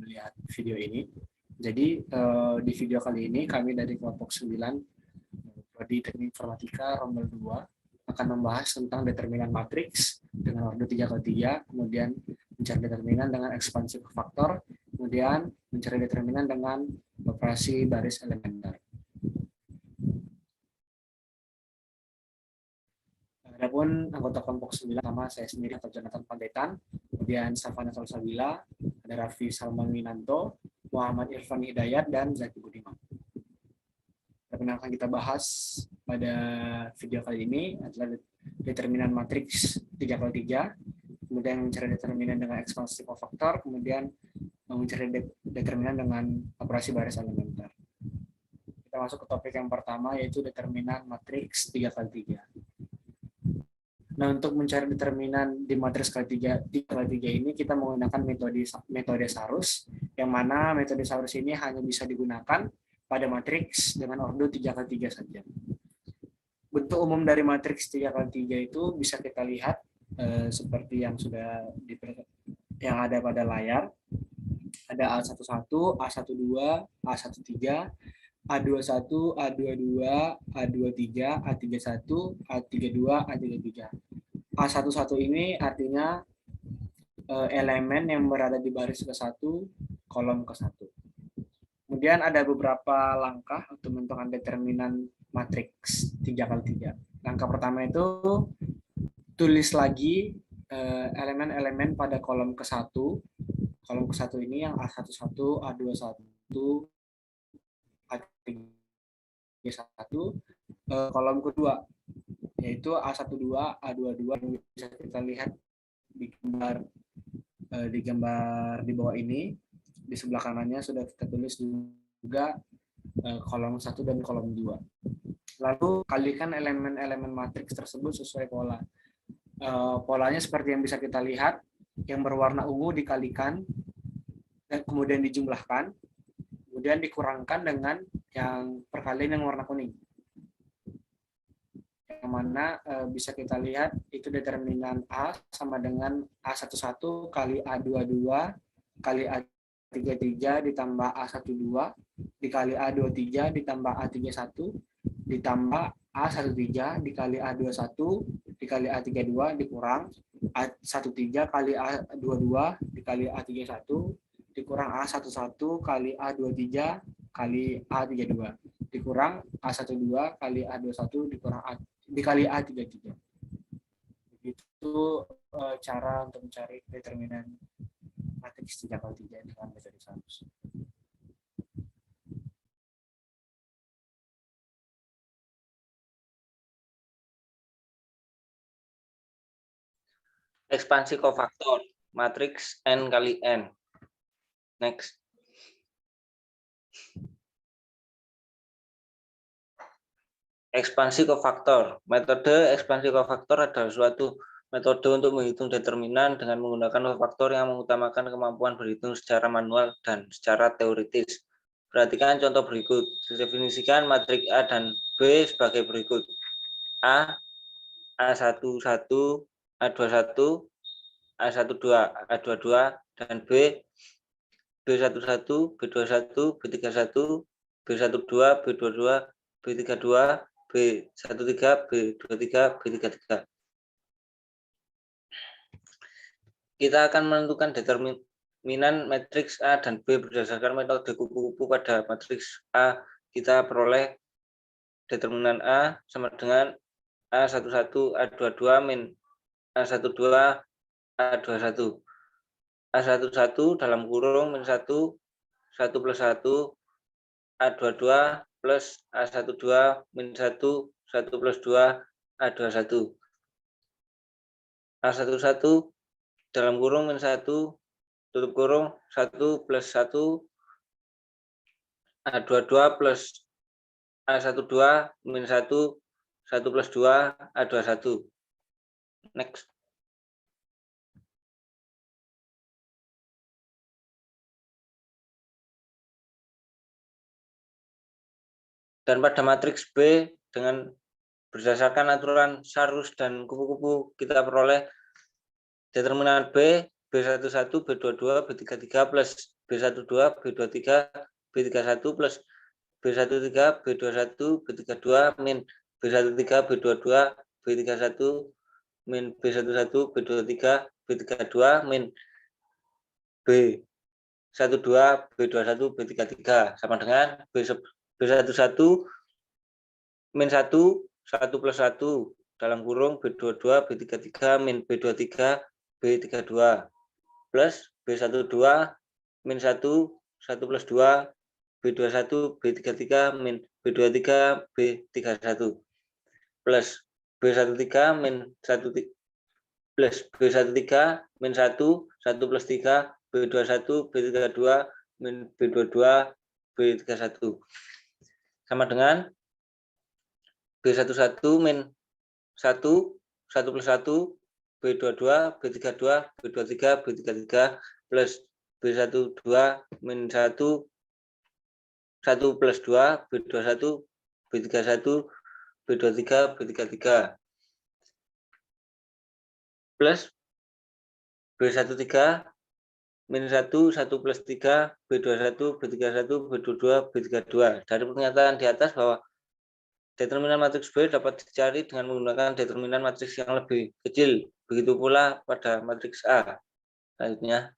melihat video ini. Jadi di video kali ini kami dari kelompok 9 Prodi Teknik Informatika Rombel 2 akan membahas tentang determinan matriks dengan ordo 3x3, kemudian mencari determinan dengan ekspansi kofaktor, kemudian mencari determinan dengan operasi baris elementer. Adapun anggota kelompok 9 sama saya sendiri atau Jonathan Pandetan, kemudian Savana Salsabila, ada Raffi Salman Winanto, Muhammad Irfan Hidayat, dan Zaki Budiman. Yang akan kita bahas pada video kali ini adalah determinan matriks 3x3, kemudian mencari determinan dengan ekspansi kofaktor, kemudian mencari determinan dengan operasi baris elementer. Kita masuk ke topik yang pertama, yaitu determinan matriks 3x3. Nah, untuk mencari determinan di matriks 3x3 ini kita menggunakan metode Sarus, yang mana metode Sarus ini hanya bisa digunakan pada matriks dengan ordo 3x3 saja. Bentuk umum dari matriks 3x3 itu bisa kita lihat seperti yang sudah yang ada pada layar. Ada A11, A12, A13, A21, A22, A23, A31, A32, A33. A11 ini artinya elemen yang berada di baris ke-1, kolom ke-1. Kemudian ada beberapa langkah untuk menentukan determinan matriks 3x3. Langkah pertama itu tulis lagi elemen-elemen pada kolom ke-1. Kolom ke-1 ini yang A11, A21, A31, kolom kedua yaitu A12, A22 yang bisa kita lihat di gambar di bawah ini. Di sebelah kanannya sudah kita tulis juga kolom 1 dan kolom 2. Lalu kalikan elemen-elemen matriks tersebut sesuai pola. Polanya seperti yang bisa kita lihat, yang berwarna ungu dikalikan dan kemudian dijumlahkan, kemudian dikurangkan dengan yang perkalian yang warna kuning. Yang mana bisa kita lihat itu determinan A sama dengan A11 kali A22 kali A33 ditambah A12 dikali A23 ditambah A31 ditambah A13 dikali A21 dikali A32 dikurang A13 kali A22 dikali A31 dikurang A11 kali A23 kali A32 dikurang A12 kali A21 dikurang dikali A33. Itu cara untuk mencari determinan matriks 3x3 dengan metode Sarus. Ekspansi kofaktor matriks N kali N. Next. Ekspansi kofaktor. Metode ekspansi kofaktor adalah suatu metode untuk menghitung determinan dengan menggunakan kofaktor yang mengutamakan kemampuan berhitung secara manual dan secara teoritis. Perhatikan contoh berikut. Didefinisikan matriks A dan B sebagai berikut. A, A11, A21, A12, A22, dan B, B11, B21, B31, B12, B22, B32, B13, B23, B33. Kita akan menentukan determinan matriks A dan B berdasarkan metode kupu-kupu. Pada matriks A kita peroleh determinan A sama dengan A11, A22 min A12, A21. A11 dalam kurung min 1, 1 plus 1, A22 plus A12 min 1, 1 plus 2, A21. A11 dalam kurung min 1, tutup kurung 1 plus 1, A22 plus A12 min 1, 1 plus 2, A21. Next. Dan pada matriks B dengan berdasarkan aturan Sarus dan kupu-kupu kita peroleh determinan B, B11, B22, B33 plus B12, B23, B31 plus B13, B21, B32 min B13, B22, B31 min B11, B23, B32 min B12, B21, B33 sama dengan B11 min 1, 1 plus 1 dalam kurung B22, B33 min B23, B32 plus B12 min 1, 1 plus 2, B21, B33 min B23, B31 plus B13 min 1 plus B13 min 1, 1 plus 3, B21, B32 min B22, B31 sama dengan B11 min 1, 1 plus 1, B22, B32, B23, B33 plus B12 min 1, 1 plus 2, B21, B31, B23, B33 plus B13 min 1, 1 plus 3, B21, B31, B22, B32. Dari pernyataan di atas bahwa determinan matriks B dapat dicari dengan menggunakan determinan matriks yang lebih kecil. Begitu pula pada matriks A. Selanjutnya.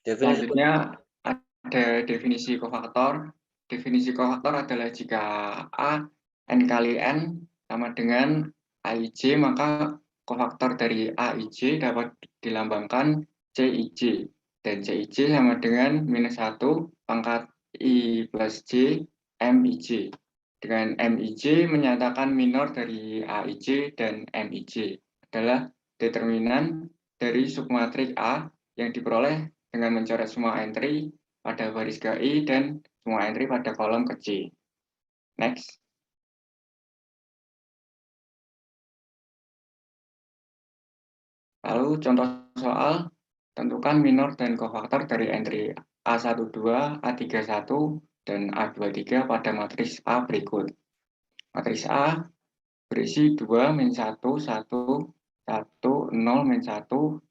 Selanjutnya ada definisi kofaktor. Definisi kofaktor adalah jika A n kali n sama dengan Aij, maka kofaktor dari Aij dapat dilambangkan Cij. Dan Cij sama dengan minus 1 pangkat I plus J Mij. Dengan Mij menyatakan minor dari Aij dan Mij adalah determinan dari submatrik A yang diperoleh dengan mencoret semua entry pada baris ke I dan semua entry pada kolom ke C. Next. Lalu contoh soal, tentukan minor dan kofaktor dari entry A12, A31, dan A23 pada matriks A berikut. Matriks A berisi 2, min 1, 1, 1, 0, min 1, 2,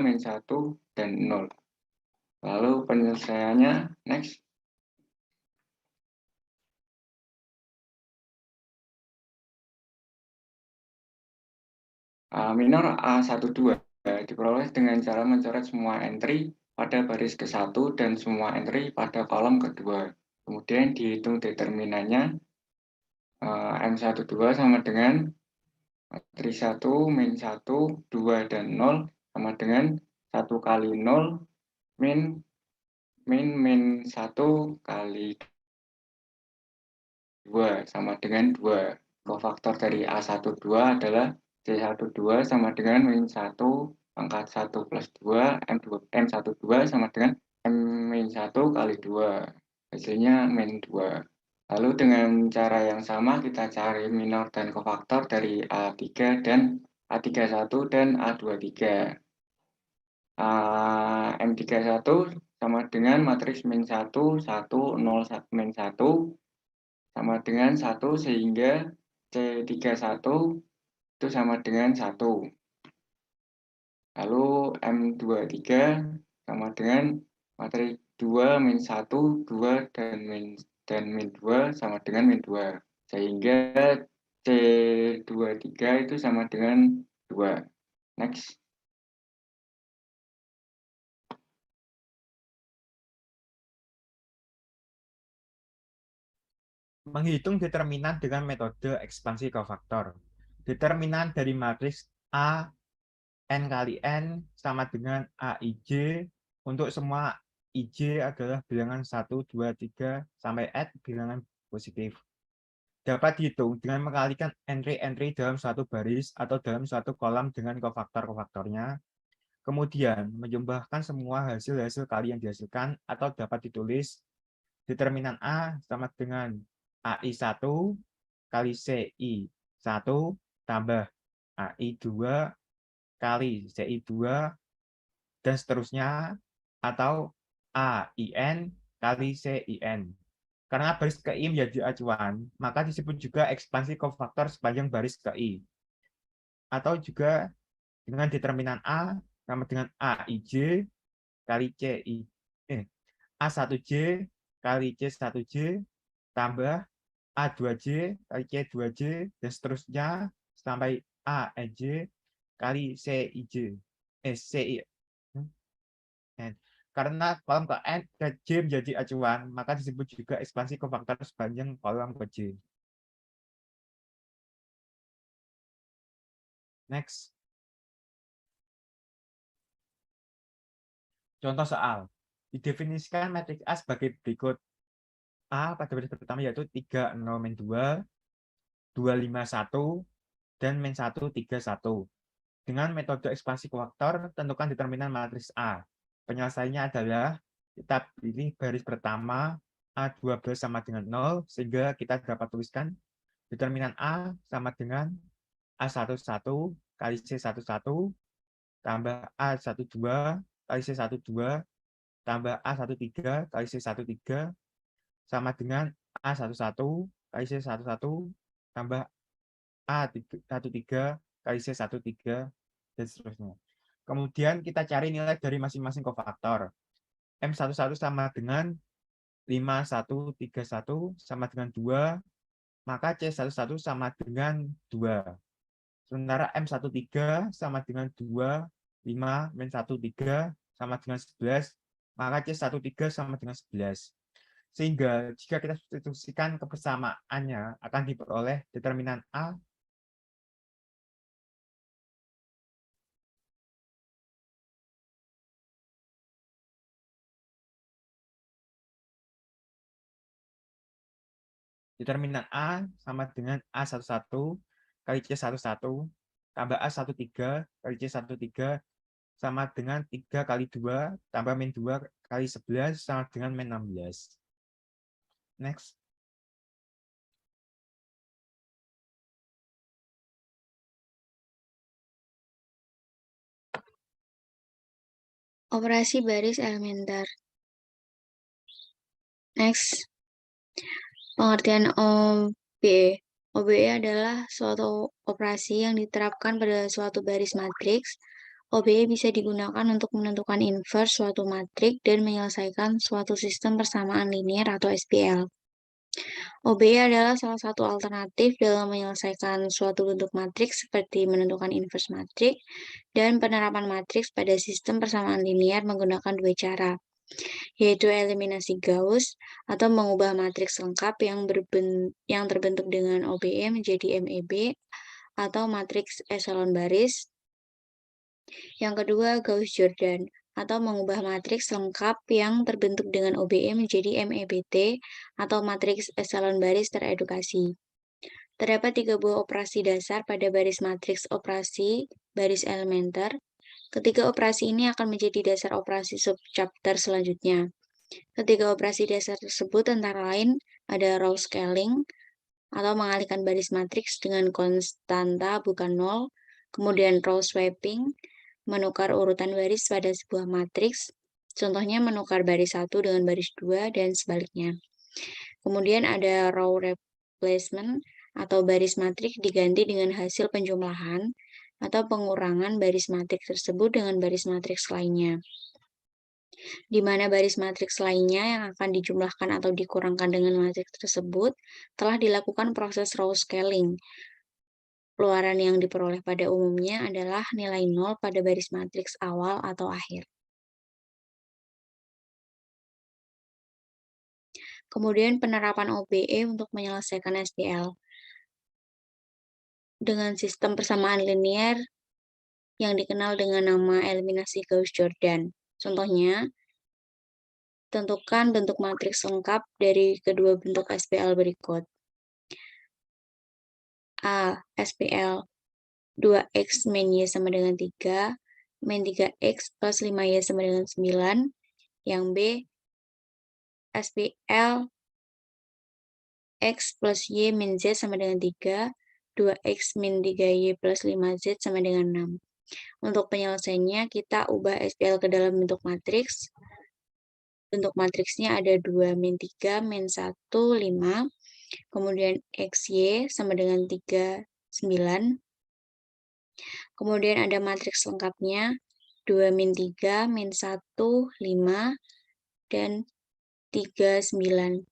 min 1, dan 0. Lalu penyelesaiannya, next. Minor A12 diperoleh dengan cara mencoret semua entry pada baris ke-1 dan semua entry pada kolom kedua. Kemudian dihitung determinannya. M12 sama dengan matriks 1, min 1, 2, dan 0 sama dengan 1 kali 0 min 1 kali 2 sama dengan 2. Kofaktor dari A12 adalah C12 sama dengan min 1 pangkat 1 plus 2, M12 sama dengan M-1 kali 2. Hasilnya min 2. Lalu dengan cara yang sama kita cari minor dan kofaktor dari A3 dan A31 dan A23. M31 sama dengan matriks min 1, 1, 0, min 1 sama dengan 1 sehingga C31 itu sama dengan 1. Lalu M23 sama dengan matriks 2, min 1, 2, dan min 2 sama dengan min 2. Sehingga C23 itu sama dengan 2. Next. Menghitung determinan dengan metode ekspansi kofaktor. Determinan dari matriks A n kali n sama dengan Aij untuk semua Ij adalah bilangan 1, 2, 3 sampai n bilangan positif. Dapat dihitung dengan mengalikan entry-entry dalam suatu baris atau dalam suatu kolam dengan kofaktor-kofaktornya. Kemudian menjumlahkan semua hasil-hasil kali yang dihasilkan atau dapat ditulis determinan A sama dengan AI1 kali CI1 tambah AI2 kali CI2 dan seterusnya, atau AIN kali CIN. Karena baris ke I menjadi acuan, maka disebut juga ekspansi kofaktor sepanjang baris ke I. atau juga dengan determinan A sama dengan AIJ kali A1J kali C1J tambah A2J kali C2J dan seterusnya sampai ANJ kali CIJ. CI. Karena kolom ke N ke J menjadi acuan, maka disebut juga ekspansi kofaktor sepanjang kolom ke J. Next. Contoh soal. Didefinisikan matriks A sebagai berikut. A pada baris pertama yaitu 3, 0, min 2, 2, 5, 1, dan min 1, 3, 1. Dengan metode ekspansi kofaktor, tentukan determinan matriks A. Penyelesaiannya adalah kita pilih baris pertama A12 sama dengan 0, sehingga kita dapat tuliskan determinan A sama dengan A11 kali C11 tambah A12 kali C12 tambah A13 kali C13 sama dengan A11 kali C11 tambah A13 kali C13 dan seterusnya. Kemudian kita cari nilai dari masing-masing kofaktor. M11 sama dengan 5131 sama dengan 2, maka C11 sama dengan 2. Sementara M13 sama dengan 2, 5, min 13 sama dengan 11, maka C13 sama dengan 11. Sehingga jika kita substitusikan kebersamaannya akan diperoleh determinan A determinan A sama dengan A11 kali C11 tambah A13 kali C13 sama dengan 3 kali 2 tambah min 2 kali 11 sama dengan min 16. Next. Operasi baris elementer. Next. Pengertian OBE. OBE adalah suatu operasi yang diterapkan pada suatu baris matriks. OBE bisa digunakan untuk menentukan inverse suatu matriks dan menyelesaikan suatu sistem persamaan linier atau SPL. OBE adalah salah satu alternatif dalam menyelesaikan suatu bentuk matriks seperti menentukan inverse matriks dan penerapan matriks pada sistem persamaan linier menggunakan dua cara, yaitu eliminasi Gauss atau mengubah matriks lengkap yang terbentuk dengan OBE menjadi MEB atau matriks eselon baris. Yang kedua, Gauss-Jordan atau mengubah matriks lengkap yang terbentuk dengan OBE menjadi MEBT atau matriks eselon baris teredukasi. Terdapat 3 buah operasi dasar pada baris matriks operasi baris elementer. Ketiga operasi ini akan menjadi dasar operasi subchapter selanjutnya. Ketiga operasi dasar tersebut antara lain ada row scaling atau mengalihkan baris matriks dengan konstanta bukan nol, kemudian row swapping, menukar urutan baris pada sebuah matriks, contohnya menukar baris 1 dengan baris 2 dan sebaliknya. Kemudian ada row replacement atau baris matriks diganti dengan hasil penjumlahan atau pengurangan baris matriks tersebut dengan baris matriks lainnya, di mana baris matriks lainnya yang akan dijumlahkan atau dikurangkan dengan matriks tersebut telah dilakukan proses row scaling. Keluaran yang diperoleh pada umumnya adalah nilai 0 pada baris matriks awal atau akhir. Kemudian penerapan OBE untuk menyelesaikan SPL. Dengan sistem persamaan linier yang dikenal dengan nama eliminasi Gauss-Jordan. Contohnya, tentukan bentuk matriks lengkap dari kedua bentuk SPL berikut. A. SPL 2x min y sama dengan 3, min 3x plus 5y sama dengan 9. Yang B. SPL x plus y min z sama dengan 3, 2x min 3y plus 5z sama dengan 6. Untuk penyelesaiannya, kita ubah SPL ke dalam bentuk matriks. Bentuk matriksnya ada 2, min 3, min 1, 5. Kemudian XY sama dengan 3, 9. Kemudian ada matriks lengkapnya, 2 min 3, min 1, 5, dan 3, 9.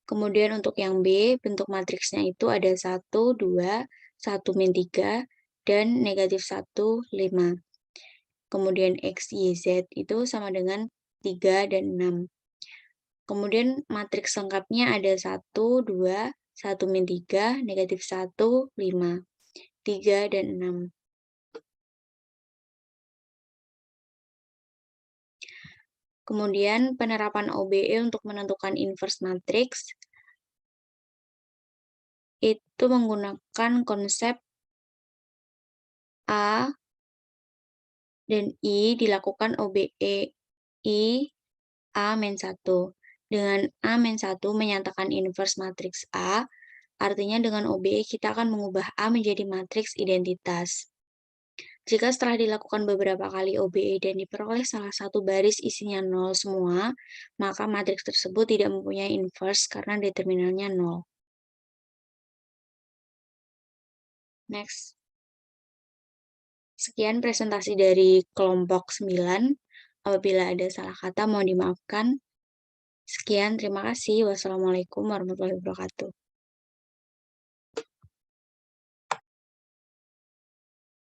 Kemudian untuk yang B, bentuk matriksnya itu ada 1, 2, 1 min 3, dan negatif 1, 5. Kemudian X, Y, Z itu sama dengan 3 dan 6. Kemudian matriks lengkapnya ada 1, 2, 1 min 3, negatif 1, 5, 3, dan 6. Kemudian penerapan OBE untuk menentukan inverse matriks itu menggunakan konsep A dan I dilakukan OBE I A-1. Dengan A-1 menyatakan inverse matriks A, artinya dengan OBE kita akan mengubah A menjadi matriks identitas. Jika setelah dilakukan beberapa kali OBE dan diperoleh salah satu baris isinya 0 semua, maka matriks tersebut tidak mempunyai inverse karena determinannya 0. Next. Sekian presentasi dari kelompok 9. Apabila ada salah kata mohon dimaafkan. Sekian, terima kasih. Wassalamualaikum warahmatullahi wabarakatuh.